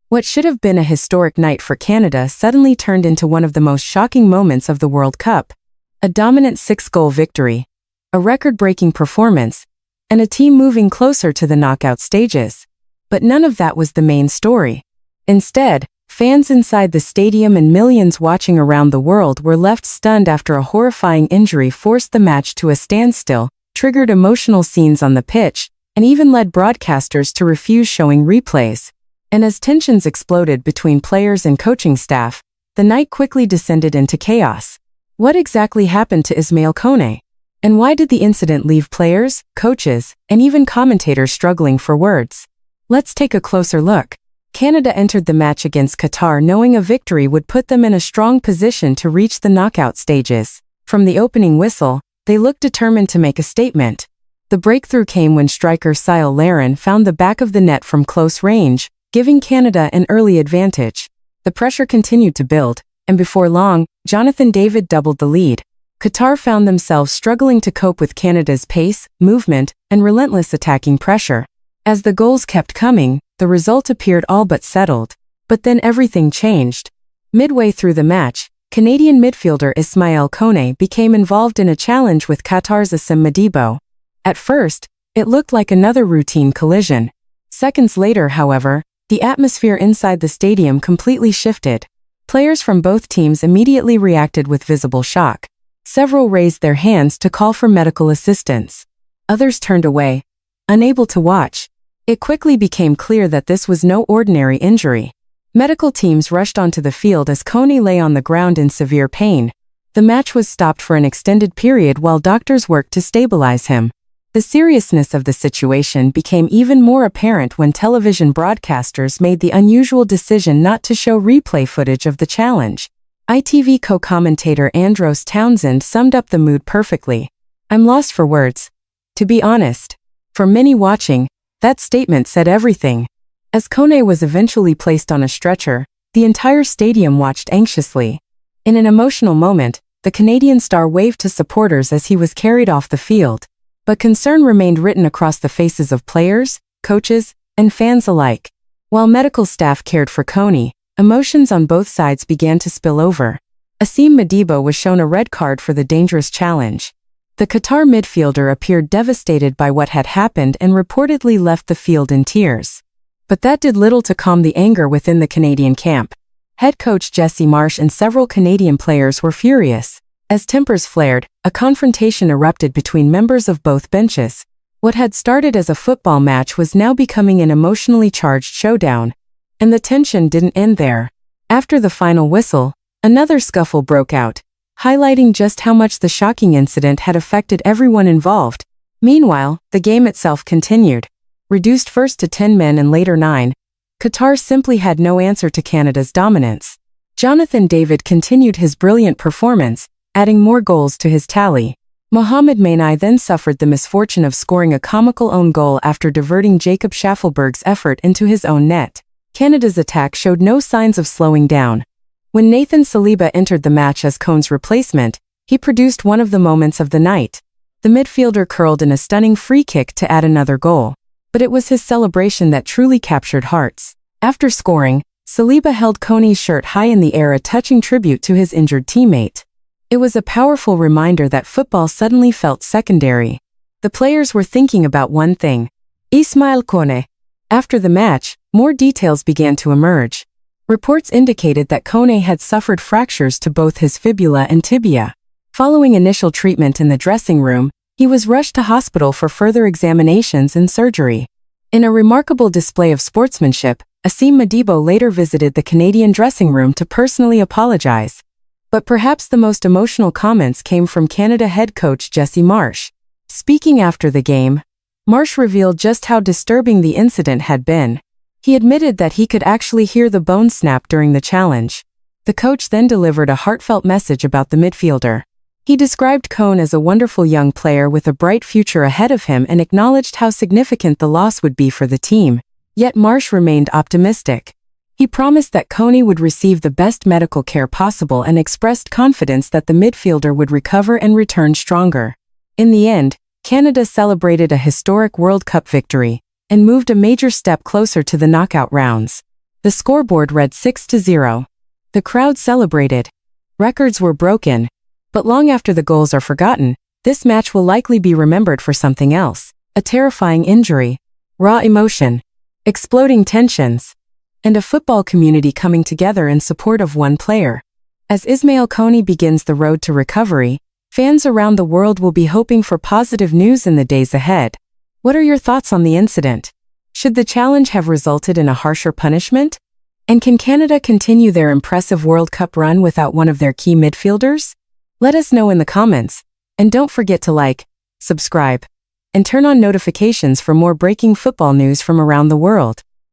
What should have been a historic night for Canada suddenly turned into one of the most shocking moments of the World Cup. A dominant 6-goal victory, a record-breaking performance, and a team moving closer to the knockout stages. But none of that was the main story. Instead, fans inside the stadium and millions watching around the world were left stunned after a horrifying injury forced the match to a standstill, triggered emotional scenes on the pitch, and even led broadcasters to refuse showing replays. And as tensions exploded between players and coaching staff, the night quickly descended into chaos. What exactly happened to Ismael Kone? And why did the incident leave players, coaches, and even commentators struggling for words? Let's take a closer look. Canada entered the match against Qatar knowing a victory would put them in a strong position to reach the knockout stages. From the opening whistle, they looked determined to make a statement. The breakthrough came when striker Ismael Kone found the back of the net from close range, giving Canada an early advantage. The pressure continued to build, and before long, Jonathan David doubled the lead. Qatar found themselves struggling to cope with Canada's pace, movement, and relentless attacking pressure. As the goals kept coming, the result appeared all but settled. But then everything changed. Midway through the match, Canadian midfielder Ismael Kone became involved in a challenge with Qatar's Assim Madibo. At first, it looked like another routine collision. Seconds later, however, the atmosphere inside the stadium completely shifted. Players from both teams immediately reacted with visible shock. Several raised their hands to call for medical assistance. Others turned away, unable to watch. It quickly became clear that this was no ordinary injury. Medical teams rushed onto the field as Kone lay on the ground in severe pain. The match was stopped for an extended period while doctors worked to stabilize him. The seriousness of the situation became even more apparent when television broadcasters made the unusual decision not to show replay footage of the challenge. ITV co-commentator Andros Townsend summed up the mood perfectly. "I'm lost for words. To be honest. For many watching, that statement said everything." As Kone was eventually placed on a stretcher, the entire stadium watched anxiously. In an emotional moment, the Canadian star waved to supporters as he was carried off the field. But concern remained written across the faces of players, coaches, and fans alike. While medical staff cared for Kone, emotions on both sides began to spill over. Assim Madibo was shown a red card for the dangerous challenge. The Qatar midfielder appeared devastated by what had happened and reportedly left the field in tears. But that did little to calm the anger within the Canadian camp. Head coach Jesse Marsch and several Canadian players were furious. As tempers flared, a confrontation erupted between members of both benches. What had started as a football match was now becoming an emotionally charged showdown. And the tension didn't end there. After the final whistle, another scuffle broke out, highlighting just how much the shocking incident had affected everyone involved. Meanwhile, the game itself continued. Reduced first to 10 men and later 9, Qatar simply had no answer to Canada's dominance. Jonathan David continued his brilliant performance, adding more goals to his tally. Mohamed Mainai then suffered the misfortune of scoring a comical own goal after diverting Jacob Schaffelberg's effort into his own net. Canada's attack showed no signs of slowing down. When Nathan Saliba entered the match as Kone's replacement, he produced one of the moments of the night. The midfielder curled in a stunning free kick to add another goal. But it was his celebration that truly captured hearts. After scoring, Saliba held Kone's shirt high in the air, a touching tribute to his injured teammate. It was a powerful reminder that football suddenly felt secondary. The players were thinking about one thing: Ismael Kone. After the match, more details began to emerge. Reports indicated that Kone had suffered fractures to both his fibula and tibia. Following initial treatment in the dressing room, he was rushed to hospital for further examinations and surgery. In a remarkable display of sportsmanship, Assim Madibo later visited the Canadian dressing room to personally apologize. But perhaps the most emotional comments came from Canada head coach Jesse Marsch. Speaking after the game, Marsch revealed just how disturbing the incident had been. He admitted that he could actually hear the bones snap during the challenge. The coach then delivered a heartfelt message about the midfielder. He described Kone as a wonderful young player with a bright future ahead of him and acknowledged how significant the loss would be for the team. Yet Marsch remained optimistic. He promised that Kone would receive the best medical care possible and expressed confidence that the midfielder would recover and return stronger. In the end, Canada celebrated a historic World Cup victory and moved a major step closer to the knockout rounds. The scoreboard read 6-0. The crowd celebrated. Records were broken. But long after the goals are forgotten, this match will likely be remembered for something else: a terrifying injury, raw emotion, exploding tensions, and a football community coming together in support of one player. As Ismael Kone begins the road to recovery, fans around the world will be hoping for positive news in the days ahead. What are your thoughts on the incident? Should the challenge have resulted in a harsher punishment? And can Canada continue their impressive World Cup run without one of their key midfielders? Let us know in the comments, and don't forget to like, subscribe, and turn on notifications for more breaking football news from around the world.